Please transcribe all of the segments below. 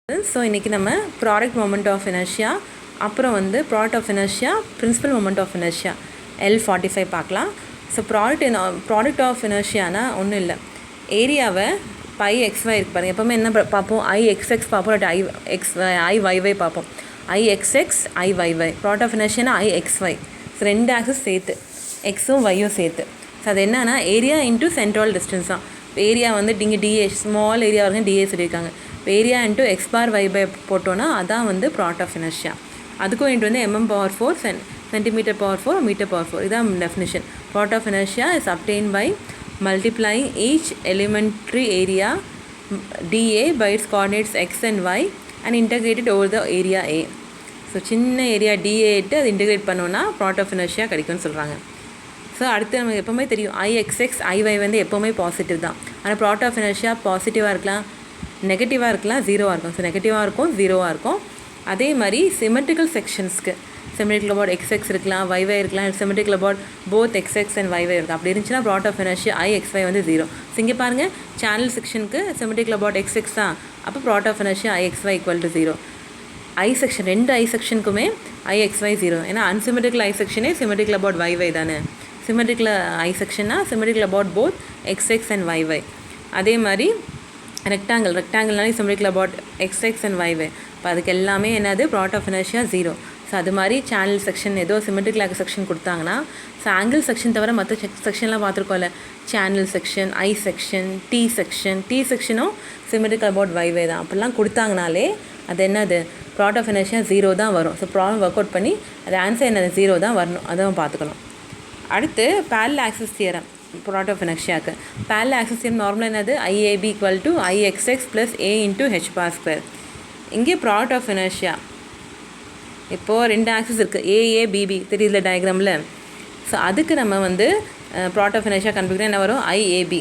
So இன்றைக்கி நம்ம product moment of inertia அப்புறம் வந்து product of inertia principal moment of inertia L45 பார்க்கலாம். ஸோ ப்ராடக்ட் ஆஃப் இனர்ஷியானா ஒன்றும் இல்லை, ஏரியாவை பை எக்ஸ்ஒய் இருக்கு பாருங்கள். எப்போவுமே என்ன பார்ப்போம், ஐஎக்ஸ்எக்ஸ் பார்ப்போம், இல்லாட்டி ஐஒய்ஒய் பார்ப்போம். IXX IYY. ப்ராடக்ட் ஆஃப் இனர்ஷியானா ஐஎக்ஸ்ஒய். ஸோ ரெண்டு ஆக்சஸ் சேர்த்து, எக்ஸும் ஒய்யும் சேர்த்து. ஸோ அது என்னன்னா ஏரியா இன்ட்டு சென்ட்ரல் டிஸ்டன்ஸ் தான். ஏரியா வந்து இங்கே டிஏ ஸ்மால் ஏரியா வரைக்கும் டிஏ சொல்லியிருக்காங்க. Area into x bar y by போட்டோன்னா அதான் வந்து ப்ராடக்ட் ஆஃப் இனர்ஷியா. அதுக்கும் இன்ட்டு வந்து mm/4 cm/4 m/4. இதான் definition. Product of inertia is obtained by multiplying each elementary area dA by its coordinates x and y and integrated over the area A. So சின்ன area DA இட்டு அது integrate பண்ணோன்னா product of inertia கிடைக்கும்னு சொல்கிறாங்க. So அடுத்து நமக்கு எப்போவுமே தெரியும் ஐஎக்ஸ்எக்ஸ் ஐஒய் வந்து எப்போவுமே பாசிட்டிவ் தான். ஆனால் ப்ராடக்ட் ஆஃப் இனர்ஷியா பாசிட்டிவாக இருக்கலாம், நெகட்டிவாக இருக்கலாம், ஜீரோவாக இருக்கும். ஸோ நெகட்டிவாக இருக்கும், ஜீரோவாக இருக்கும். அதே மாதிரி சிமெட்ரிக்கல் செக்ஷன்ஸ்க்கு சிமெட்ரிக்கல் அபவுட் எக்ஸ்எக்ஸ் இருக்கலாம், ஒய்ஒய் இருக்கலாம், symmetrical about both XX and y y இருக்கும். அப்படி இருந்துச்சுன்னா ப்ராடக்ட் ஆஃப் இனர்ஷியா ஐஎக்ஸ்ஒய் வந்து ஜீரோ. ஸோ இங்கே பாருங்கள், சேனல் செக்ஷனுக்கு சிமெட்ரிக்கல் அபவுட் எக்ஸ்எக்ஸ் தான், அப்போ product of inertia IXY equal to zero. I section ரெண்டு ஐ செக்ஷனுக்குமே ஐஎக்ஸ்ஒய் ஜீரோ. ஏன்னா அன்சிமெட்ரிக்கல் ஐ செக்ஷனே சிமெட்ரிக்கல் அபவுட் ஒய்ஒய் தானே. சிமெட்ரிக்கல் ஐ செக்ஷன்னா symmetrical about both XX and YY. அதே மாதிரி ரெக்டாங்கிள்னாலே symmetrical about XX and YY. இப்போ அதுக்கு எல்லாமே என்னது product of inertia zero. So அது மாதிரி சேனல் செக்ஷன் ஏதோ சிமெட்ரிக்கல் ஆக செக்ஷன் கொடுத்தாங்கன்னா, ஸோ ஆங்கிள் செக்ஷன் தவிர மற்ற செக்ஷன்லாம் பார்த்துருக்கோம்ல, channel section, I section, T செக்ஷனும் சிமெட்ரிக்கல் அபவுட் ஒய்ஒய் தான். அப்படிலாம் கொடுத்தாங்கனாலே அது என்னது ப்ராடக்ட் ஆஃப் இனர்ஷியா ஜீரோ தான் வரும். ஸோ ப்ராப்ளம் ஒர்க் அவுட் பண்ணி அது ஆன்சர் என்னது ஜீரோ தான் வரணும். அதை பார்த்துக்கணும். அடுத்து parallel axis theorem product of இனர்ஷியாவுக்கு. parallel axis தியரம் நார்மலாக என்னது IAB equal to IXX plus A into H bar square. இங்கே ப்ராடக்ட் ஆஃப் இனர்ஷியா இப்போது ரெண்டு ஆக்சிஸ் இருக்குது, AABB தெரியல டயக்ராமில். ஸோ அதுக்கு நம்ம வந்து ப்ராடக்ட் ஆஃப் இனர்ஷியா கண்டுபிடிக்கணும். என்ன வரும், IAB.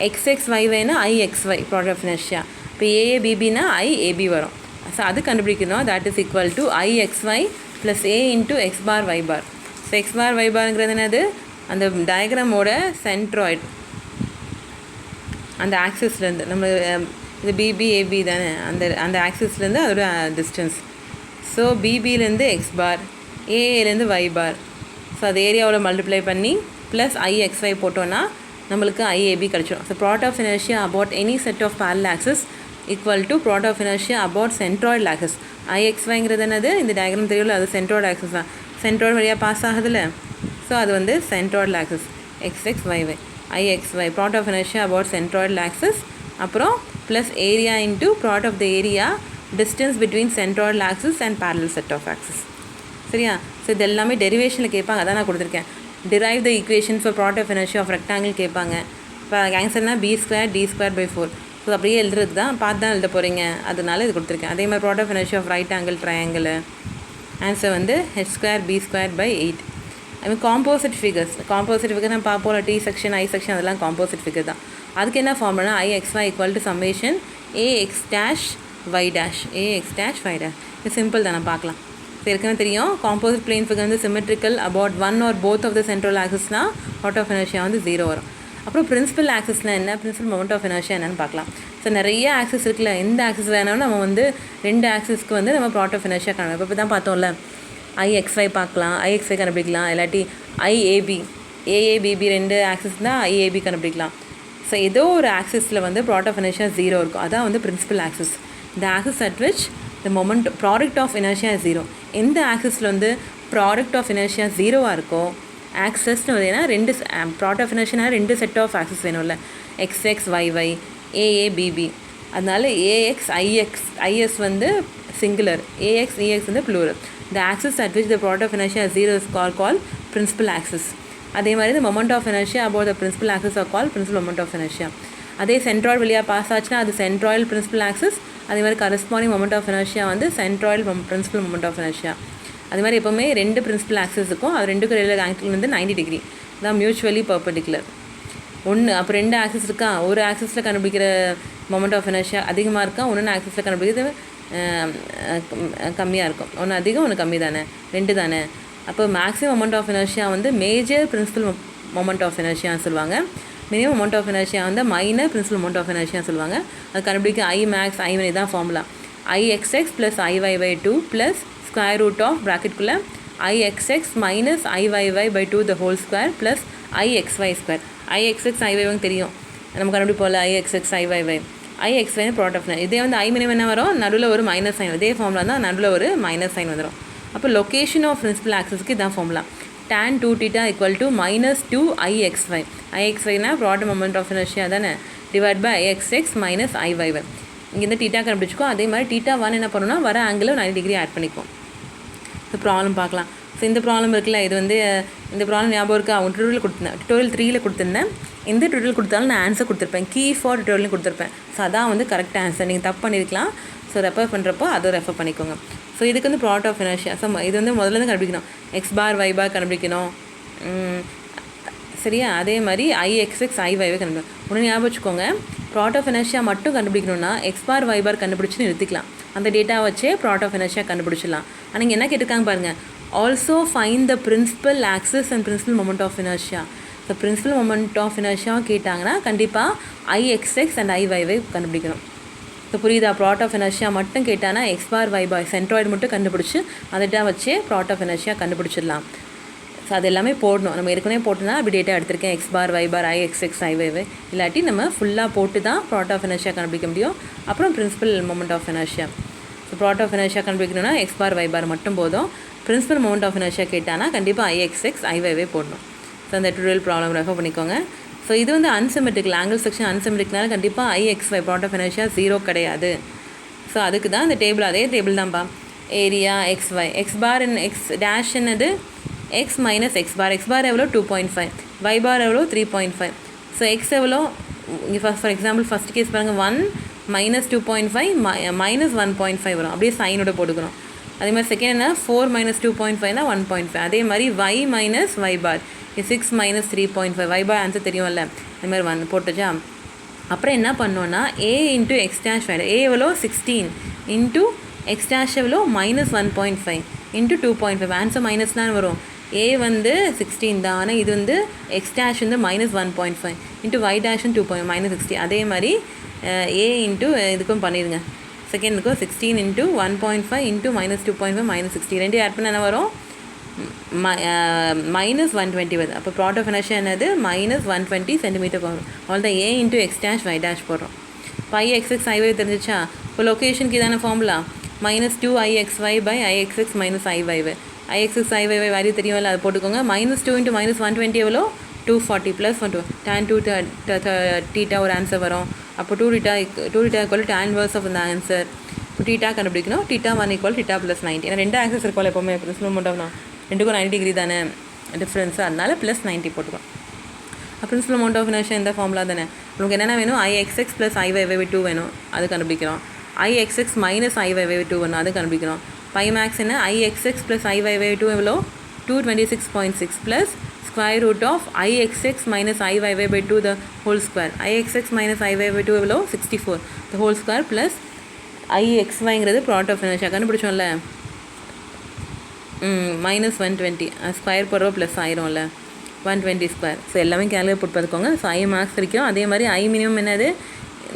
XXYYனா IXY ப்ராடக்ட் ஆஃப் இனர்ஷியா. இப்போ AABBனா IAB வரும். ஸோ அது கண்டுபிடிக்கணும். That is equal to IXY plus A into X bar Y bar. So x bar y பார்ங்கிறது என்னது, அந்த டயக்ராமோட சென்ட்ராய்டு, அந்த ஆக்சிஸ்லேருந்து நம்ம இது பிபிஏபி தானே, அந்த ஆக்சிஸ்லேருந்து அதோட டிஸ்டன்ஸ். ஸோ பிபிலேருந்து எக்ஸ் பார், ஏஏலேருந்து ஒய் பார். ஸோ அது ஏரியாவோட மல்டிப்ளை பண்ணி ப்ளஸ் ஐஎக்ஸ்ஒய் போட்டோன்னா நம்மளுக்கு ஐஏபி கிடச்சிடும். So product of inertia about any set of parallel axis equal to product of inertia about centroid axis. ஐஎக்ஸ்ஒய்ங்கிறது என்னது, இந்த டயக்ராம் தெரியல, அது சென்ட்ராய்டு ஆக்சிஸ் தான். சென்ட்ராய்டு வழியாக பாஸ் ஆகுதுல்ல, ஸோ அது வந்து centroid axis XX YY. IXY product of inertia about centroid axis, அப்புறம் plus area into product of the area distance between centroid axis and parallel set of axis. சரியா? So இது எல்லாமே டெரிவேஷனில் கேட்பாங்க, அதான் நான் கொடுத்துருக்கேன். Derive the equation for product of inertia of rectangle கேட்பாங்க. இப்போ ஆன்சர்னா B²D²/4. ஸோ அப்படியே எழுதுறது தான், பார்த்து தான் எழுத போகிறீங்க, அதனால இது கொடுத்துருக்கேன். அதே மாதிரி product of inertia of right angle triangle answer வந்து H²B²/8. அதுமாதிரி காம்போசிட் ஃபிகர்ஸ் நம்ம பார்ப்போம், டி செக்ஷன், ஐ செக்ஷன், அதெல்லாம் காம்போசிட் ஃபிகர் தான். அதுக்கு என்ன formula, IXY equal to summation AX'(y', AX'(y'). இது சிம்பிள் தானே, பார்க்கலாம். ஸோ ஏற்கனவே தெரியும், காம்போசிட் பிளேன் ஃபிகர் வந்து symmetrical about one or both of the central ஆக்சிஸ்னால் ப்ராடக்ட் ஆஃப் இனர்ஷியா வந்து ஜீரோ வரும். அப்புறம் பிரின்சிபல் ஆக்சிஸ்னால் என்ன, பிரின்சிபல் மொமெண்ட் ஆஃப் இனர்ஷியா என்னென்னு பார்க்கலாம். ஸோ நிறைய ஆக்சிஸ் இருக்குல்ல, எந்த ஆக்சிஸ் வேணாலும் நம்ம வந்து ரெண்டு ஆக்சிஸ்க்கு வந்து நம்ம ப்ராடக்ட் ஆஃப் இனர்ஷியா காணலாம். இப்போ தான் பார்த்தோம்ல, IXY பார்க்கலாம், IXY கண்டுபிடிக்கலாம், இல்லாட்டி IAB, AABB ரெண்டு ஆக்சிஸ் தான் IAB கண்டுபிடிக்கலாம். ஸோ ஏதோ ஒரு ஆக்சிஸில் வந்து ப்ராடக்ட் ஆஃப் இனர்ஷியா ஜீரோ இருக்கும், அதான் வந்து பிரின்சிபல் ஆக்சிஸ். இந்த axis at which the moment product of inertia zero. எந்த ஆக்சிஸில் வந்து ப்ராடக்ட் ஆஃப் இனர்ஷியா ஜீரோவாக இருக்கோ, ஆக்சஸ்னு பார்த்தீங்கன்னா ரெண்டு ப்ராடக்ட் ஆஃப் இனர்ஷியா ரெண்டு செட் ஆஃப் ஆக்சிஸ் வேணும்ல, எக்ஸ்எக்ஸ் ஒய்ஒய், AABB. அதனால AXIS வந்து சிங்குலர், AXEX வந்து plural. The axis at which the product of inertia is zero is called principal axis. அதே மாதிரி the moment of inertia about the principal axis are called principal moment of inertia. அதே centroid வழியாக pass ஆச்சுன்னா அது centroid principal axis. அதே மாதிரி corresponding moment of inertia வந்து centroid principal moment of inertia. அது மாதிரி எப்போவுமே ரெண்டு பிரின்சிபல் ஆக்சிஸ் இருக்கும், அது ரெண்டுக்கு இடையில ஆங்கிள் வந்து 90 டிகிரி தான், மியூச்சுவலி பர்பெண்டிகுலர். ஒன்று அப்போ ரெண்டு ஆக்சிஸ் இருக்கா, ஒரு ஆக்சிஸில் கண்டுபிடிக்கிற மொமெண்ட் ஆஃப் இனர்ஷியா அதிகமாக இருக்கா, ஒன்று ஆக்சிஸில் கண்டுபிடிக்கிறது கம்மியாக இருக்கும். ஒன்று அதிகம், ஒன்று கம்மி தானே, ரெண்டு தானே. அப்போ மேக்ஸிமம் மொமெண்ட் ஆஃப் இனர்ஷியா வந்து மேஜர் பிரின்சிபல் மொமெண்ட் ஆஃப் இனர்ஷியான்னு சொல்லுவாங்க. மினிமம் மொமெண்ட் ஆஃப் இனர்ஷியா வந்து மைனர் பிரின்சிபல் மொமெண்ட் ஆஃப் இனர்ஷியான்னு சொல்லுவாங்க. அது கண்டுபிடிக்க I max I min தான் formula. ix(x) + iy/2 + square root of ப்ராக்கெட்டுக்குள்ளே ixx minus iy/2 the whole square plus ixy². ixx iy தெரியும் நம்ம கண்டுபிடிப்போம்ல, ixx iy. ixy product of இதே வந்து ஐ மினிமம் என்ன வரும், நடுவில் ஒரு மைனஸ் சைன். இதே ஃபார்முலா தான் நடுவில் ஒரு மைனஸ் சைன் வந்துடும். அப்போ லொக்கேஷன் ஆஃப் பிரின்சிபல் ஆக்சஸ்க்கு இதான் ஃபார்முலா. tan 2θ = -2 ixy. ixyனா ப்ராடக்ட் மொமெண்ட் ஆஃப் இனர்ஷியா தானே, divide by ixx minus iy. இங்கே இந்த தீட்டா கண்டுபிடிச்சிக்கோ. அதே மாதிரி θ1 என்ன பண்ணணும்னா வர ஆங்கிள் 90 டிகிரி ஆட் பண்ணிக்கும். ஸோ ப்ராப்ளம் பார்க்கலாம். ஸோ இந்த ப்ராப்ளம் இருக்குல்ல, இது வந்து இந்த ப்ராப்ளம் ஞாபகம் இருக்கா, அவங்க டுட்டோரியல் 3ல் கொடுத்துருந்தேன். இந்த டுட்டோரியல் கொடுத்தாலும் நான் ஆன்சர் கொடுத்துருப்பேன், கீ ஃபார் டுட்டோரியல் கொடுத்துருப்பேன். ஸோ அதான் வந்து கரெக்ட் ஆன்சர். நீங்கள் தப்பு பண்ணியிருக்கலாம். ஸோ ரெஃபர் பண்ணுறப்போ அதை ரெஃபர் பண்ணிக்கோங்க. ஸோ இதுக்கு வந்து ப்ராடக்ட் ஆஃப் இனர்ஷியா. ஸோ இது வந்து முதல்ல தான் கண்டுபிடிக்கணும், x பார் y பார் கண்டுபிடிக்கணும். சரியா, அதே மாதிரி ixx iy கண்டுபிடிக்கணும். ஒன்று ஞாபகம் வச்சுக்கோங்க, ப்ராடக்ட் ஆஃப் இனர்ஷியா மட்டும் கண்டுபிடிக்கணும்னா x பார் y பார் கண்டுபிடிச்சி நிறுத்திக்கலாம். அந்த டேட்டா வச்சே ப்ராடக்ட் ஆஃப் இனர்ஷியா கண்டுபிடிச்சிடலாம். ஆனால் இங்கே என்ன கேட்டிருக்காங்க பாருங்கள், also find the principal axes and principal moment of inertia. So principal moment of இனர்ஷியாவும் கேட்டாங்கன்னா கண்டிப்பாக ixx அண்ட் iy கண்டுபிடிக்கணும். ஸோ புரியுதா, ப்ராடக்ட் ஆஃப் இனர்ஷியா மட்டும் கேட்டானா x bar y bar centroid மட்டும் கண்டுபிடிச்சி அதை டேட்டா வச்சே ப்ராடக்ட் ஆஃப் இனர்ஷியா கண்டுபிடிச்சிடலாம். ஸோ அது எல்லாமே போடணும். நம்ம ஏற்கனவே போட்டுனா அப்படி டேட்டா எடுத்திருக்கேன், x பார் y பார் ixx iy. இல்லாட்டி நம்ம ஃபுல்லாக போட்டு தான் ப்ராடக்ட் ஆஃப் இனர்ஷியா கண்டுபிடிக்க முடியும். அப்புறம் principal moment of inertia. So product of inertia கண்டுபிடிக்கணும்னா x பார் y பார் மட்டும் போதும். பிரின்சிபல் மொமெண்ட் ஆஃப் இனர்ஷியா கேட்டானா கண்டிப்பாக ixx iy போடணும். ஸோ அந்த டுட்டோரியல் ப்ராப்ளம் ரெஃபர் பண்ணிக்கோங்க. ஸோ இது வந்து அன்சிமெட்ரிக்கல் ஆங்கிள் செக்ஷன் அன்சிமெட்ரிக்னால கண்டிப்பாக ixy ப்ராடக்ட் ஆஃப் இனர்ஷியா 0 கிடையாது. ஸோ அதுக்கு தான் இந்த டேபிள், அதே டேபிள் தான்ப்பா. ஏரியா xy, x பார் இன் x டேஷ் என்னது x மைனஸ் x பார் எவ்வளோ 2.5, y பார் எவ்வளோ 3.5. ஸோ x எவ்வளோ, இங்கே ஃபார் எக்ஸாம்பிள் ஃபஸ்ட் கேஸ் பாருங்கள், 1 - 2.5 - 1.5 வரும். அப்படியே சைனோட போட்டுக்கணும். அதே மாதிரி செகண்ட் என்ன, 4 - 2.5 1.5. அதே மாதிரி y மைனஸ் y பார் 6 - 3.5. y பார் ஆன்சர் தெரியும்ல, அது மாதிரி 1 போட்டுச்சா. அப்புறம் என்ன பண்ணோன்னா a இன்ட்டு x டேஷ் வேறு, a எவ்வளோ 16 இன்ட்டு x டேஷ் எவ்வளோ -1.5 இன்ட்டு 2.5. ஆன்சர் மைனஸ் தான் வரும். a வந்து 16 தான், ஆனால் இது வந்து x டேஷ் வந்து -1.5 இன்ட்டு y டேஷ் -60. அதே மாதிரி a இன்ட்டு இதுக்கும் பண்ணிடுங்க, செகண்டுக்கும் 16 இன்ட்டு 1.5 இன்ட்டு -2.5 -60. ரெண்டு ஆட் பண்ண என்ன வரும், -120 வருது. அப்போ ப்ராடக்ட் ஆஃப் இனர்ஷியா என்னது, -120 சென்டிமீட்டர் வரும். அவ்வளோதான். a into x dash y dash போடுறோம். இப்போ ixx iy தெரிஞ்சிச்சா. இப்போ லொக்கேஷனுக்கு இதான formula, -2 ixy by ixx minus iy. ixx iy value தெரியும்ல, அது போட்டுக்கோங்க. -2 இன்ட்டு -120 எவ்வளோ 240 + 1 tan 2θ ஒரு ஆன்சர் வரும். அப்போ 2θ = tan இன்வர்ஸ் ஆஃப் இந்த ஆன்சர். இப்போ θ கண்டுபிடிக்கணும். θ1 = θ + 90. ஏன்னா ரெண்டு ஆக்சஸ் இருக்கும்ல எப்போவுமே, பிரின்சிபல் மொமெண்ட் ஆஃப் ரெண்டுக்கும் 90 டிகிரி தானே டிஃப்ரென்ஸு, அதனால +90 போட்டுக்கோம். பிரின்சிபல் மொமெண்ட் ஆஃப் இனர்ஷியா இந்த ஃபார்முலா தானே. உங்களுக்கு என்னென்ன வேணும், ixx + iy/2 வேணும், அது கண்டுபிடிக்கிறோம். ixx minus iy/2 வேணும், அது கண்டுபிடிக்கிறோம். பை மேக்ஸ் என்ன, ixx + iy/2 எவ்வளோ 226.6 plus square root of ixx minus iy/2 the whole square. ixx minus iy/2 எவ்வளோ 64 the whole square ப்ளஸ் ixyங்கிறது ப்ராடக்ட் ஆஃப் இனர்ஷியா கண்டுபிடிச்சோம்ல, -120 ஸ்கொயர் போடுறோம் ப்ளஸ் ஆயிரும்ல 120 ஸ்கொயர். ஸோ எல்லாமே கேல்குலேட் போட்டு பார்த்துக்கோங்க. ஸோ i மார்க்ஸ் கிடைக்கும். அதே மாதிரி i மினிமம் என்னது,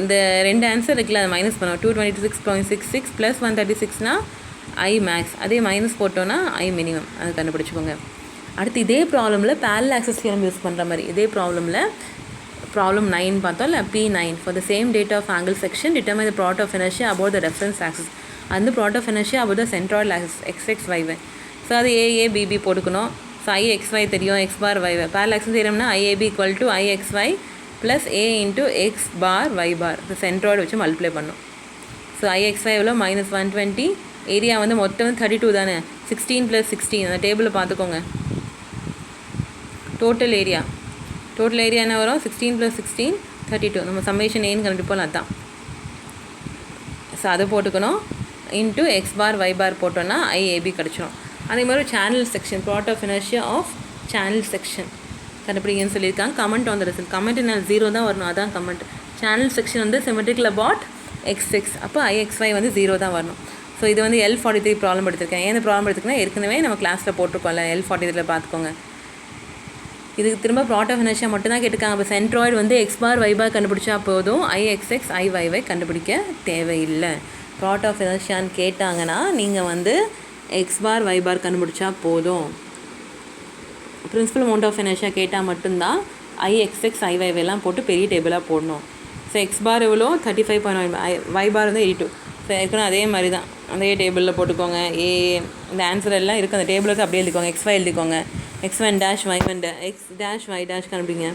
இந்த ரெண்டு ஆன்சர் இருக்குல்ல அதை மைனஸ் பண்ணுவோம். 226.66 + 136னா i மேக்ஸ், அதே மைனஸ் போட்டோன்னா i மினிமம், அது கண்டுபிடிச்சிக்கோங்க. அடுத்து இதே ப்ராப்ளமில் பேரலல் ஆக்சஸ் தியரம் யூஸ் பண்ணுற மாதிரி இதே ப்ராப்ளமில் ப்ராப்ளம் 9 பார்த்தோம் இல்லை, P9 for the same data of angle section determine the product of inertia about the reference axis and the product of inertia about the centroidal axis xx y. So அது a b போட்டுக்கணும். So ixy தெரியும், x bar y. Parallel axes தியரம்னா iab = ixy plus a into x bar y bar centroid வச்சு multiply பண்ணும். So ixy எவ்வளோ -120. Area வந்து மொத்தம் 32 தானே, 16 + 16 அந்த டேபிளில் பார்த்துக்கோங்க. டோட்டல் ஏரியா என்ன வரும், 16 + 16 32. நம்ம சம்மேஷன் ஏன்னு கண்டுபிடிப்போம், அதுதான். ஸோ அதை போட்டுக்கணும். Into x bar y bar போட்டோன்னா iab கிடச்சிடும். அதே மாதிரி channel section, product of inertia of channel section கண்டுபிடிங்கன்னு சொல்லியிருக்காங்க. Comment on the result. Comment என்ன 0 தான் வரணும், அதான் கமெண்ட். சேனல் செக்ஷன் வந்து சிமெட்ரிக்கல் அபாட் xx, அப்போ ixy வந்து 0 தான் வரணும். ஸோ இது வந்து L43 ப்ராப்ளம் எடுத்திருக்கேன். ஏன் ப்ராப்ளம் எடுத்துக்கன்னா ஏற்கனவே நம்ம கிளாஸில் போட்டிருக்கோம்ல, L43 பார்த்துக்கோங்க. இதுக்கு திரும்ப ப்ராடக்ட் ஆஃப் இனர்ஷியா மட்டும் தான் கேட்டிருக்காங்க. அப்போ சென்ட்ராய்டு வந்து x பார் y பார் கண்டுபிடிச்சா போதும், ixx iy கண்டுபிடிக்க தேவையில்லை. ப்ராடக்ட் ஆஃப் இனர்ஷியான்னு கேட்டாங்கன்னா நீங்கள் வந்து எக்ஸ் பார் ஒய் பார் கண்டுபிடிச்சா போதும். பிரின்சிபல் அமௌண்ட் ஆஃப் இனர்ஷியா கேட்டால் மட்டும்தான் ஐஎக்ஸ்எக்ஸ் ஐஒய்லாம் போட்டு பெரிய டேபிளாக போடணும். ஸோ எக்ஸ் பார் எவ்வளோ 35.1, ஒய் பார் வந்து 82. ஸோ ஏற்கனவே அதே மாதிரி தான் அதே டேபிளில் போட்டுக்கோங்க. இந்த ஆன்சர் எல்லாம் இருக்குது அந்த டேபிளுக்கு அப்படியே எழுதிக்கோங்க. எக்ஸ் ஒய் எழுதிக்கோங்க. x1 dash y1 dash x dash y dash கண்டுபிடிங்க.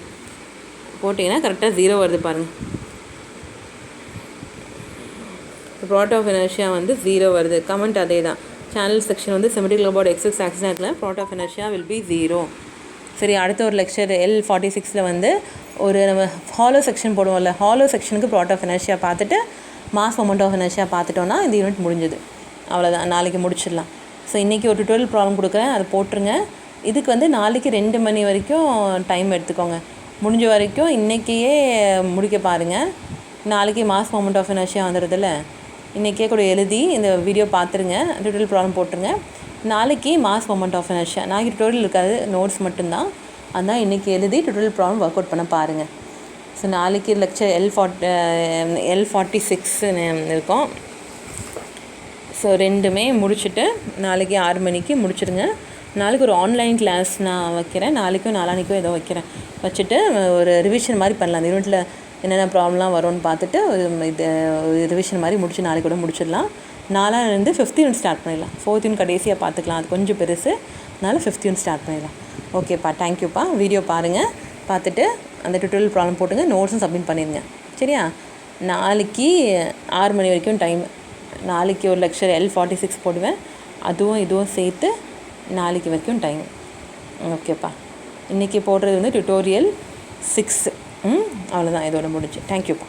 போட்டிங்கன்னா கரெக்டாக 0 வருது பாருங்கள். ப்ராடக்ட் ஆஃப் இனர்ஷியா வந்து 0 வருது. கமெண்ட் அதே தான். சேனல் செக்ஷன் வந்து சிமெட்ரிக்கல் அபவுட் எக்ஸஸ் ஆக்சிடென்ட்டில் product of inertia will be 0. சரி, அடுத்த ஒரு லெக்சர் L46 வந்து ஒரு நம்ம ஹாலோ செக்ஷன் போடுவோம்ல, ஹாலோ செக்ஷனுக்கு ப்ராடக்ட் ஆஃப் இனர்ஷியா பார்த்துட்டு மாஸ் மொமெண்ட் ஆஃப் இனர்ஷியா பார்த்துட்டோன்னா இந்த யூனிட் முடிஞ்சது. அவ்வளோதான், நாளைக்கு முடிச்சிடலாம். ஸோ இன்றைக்கி ஒரு டுட்டோரியல் ப்ராப்ளம் கொடுக்குறேன், அதை போட்டுருங்க. இதுக்கு வந்து நாளைக்கு 2 மணி வரைக்கும் டைம் எடுத்துக்கோங்க. முடிஞ்ச வரைக்கும் இன்றைக்கியே முடிக்க பாருங்கள். நாளைக்கு மாஸ் மொமெண்ட் ஆஃப் இனர்ஷியா வந்துடுறதில்ல, இன்றைக்கே கூட எழுதி இந்த வீடியோ பார்த்துருங்க, டுட்டோரியல் ப்ராப்ளம் போட்டுருங்க. நாளைக்கு மாஸ் மொமெண்ட் ஆஃப் இனர்ஷியா, நாளைக்கு டுட்டோரியல் இருக்காது, நோட்ஸ் மட்டும்தான். அதான் இன்றைக்கி எழுதி டுட்டோரியல் ப்ராப்ளம் ஒர்க் அவுட் பண்ண பாருங்கள். ஸோ நாளைக்கு லெக்சர் L46 இருக்கும். ஸோ ரெண்டுமே முடிச்சுட்டு நாளைக்கு 6 மணிக்கு முடிச்சுடுங்க. நாளைக்கு ஒரு ஆன்லைன் கிளாஸ் நான் வைக்கிறேன், நாளைக்கும் நாளானிக்கும் ஏதோ வைக்கிறேன். வச்சுட்டு ஒரு ரிவிஷன் மாதிரி பண்ணலாம். அந்த யூனிட்டில் என்னென்ன ப்ராப்ளம்லாம் வரும்னு பார்த்துட்டு இது ரிவிஷன் மாதிரி முடிச்சு நாளைக்கு கூட முடிச்சிடலாம். 4லேருந்து 5th யூனிட் ஸ்டார்ட் பண்ணிடலாம். 4th யூனிட் கடைசியாக பார்த்துக்கலாம், அது கொஞ்சம் பெருசு, அதனால் 5th யூனிட் ஸ்டார்ட் பண்ணிடலாம். ஓகேப்பா, தேங்க்யூப்பா. வீடியோ பாருங்கள், பார்த்துட்டு அந்த டுட்டோரியல் ப்ராப்ளம் போட்டுங்க, நோட்ஸும் சப்மிட் பண்ணிடுங்க. சரியா? நாளைக்கு 6 மணி வரைக்கும் டைம். நாளைக்கு ஒரு லெக்சர் L46 போடுவேன், அதுவும் இதுவும் சேர்த்து நாளைக்கு வரைக்கும் டைம். ஓகேப்பா, இன்றைக்கி போடுறது வந்து டுட்டோரியல் 6. அவ்வளோதான், இதோட முடிச்சு. தேங்க்யூப்பா.